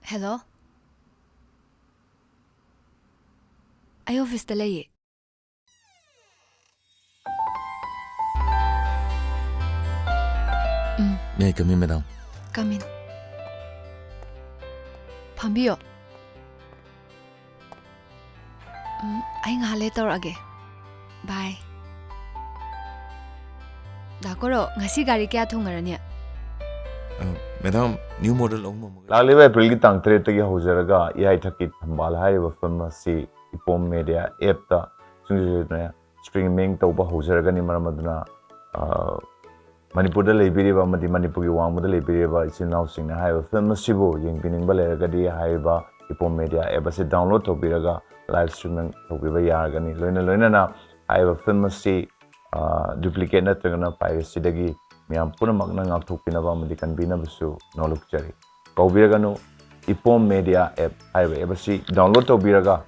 Hello? I office da laye. May I come in, madam? Come in. Pambiyo. Ay nga later age. Bye. Dakoro, ngasi gari kya thungaranya? Madam, new model of Momo. Laliba April ki tang 3 tagi hojaraga IYAITHAKKI THAMBAL hariba film asi Epom media app ta sungjuna streaming tawba hojaraga ni maramaduna Manipuri da leibiriba amadi Manipuri wangmuda leibiriba isinau singna haiba film asibu yengpiningba leragadi haiba Epom media app asi download tawbiraga live streaming tawbiba yaragani loina na haiba film asi duplicate natragana piracy dagi Miam puna magna ngakthokpinaba amadi kanbinabasu nolukjari kaubiraganu Epom media app haiba ebasi download tawbiraga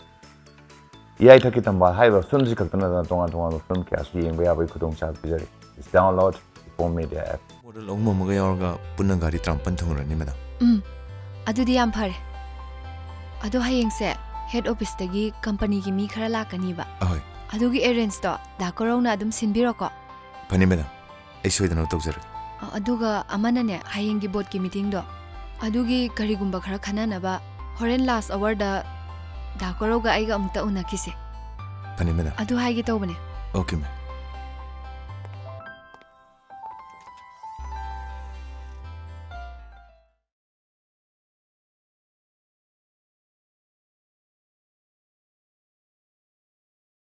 IYAITHAKKI THAMBAL haiba film si kaktana tonga film kya su yengba yabai khudongcha bijari is download Epom media app Model of Momo Yaga Punagari Trampan Tungrani, madam. Adudi yam phare. Ado hayengse head office dagi company gi mi khara lakaniba. Ahoy. Adugi arrange to dakorona adum sinbiroko. Pani, madam. I saw the note of Zerg. Aduga amanane hayengi board ki meeting do. Adugi karigumba khara khananaba horen last hour da dakoroga aiga amta unakise. Pani, madam. Adu haigi tawbane. Okay, ma'am.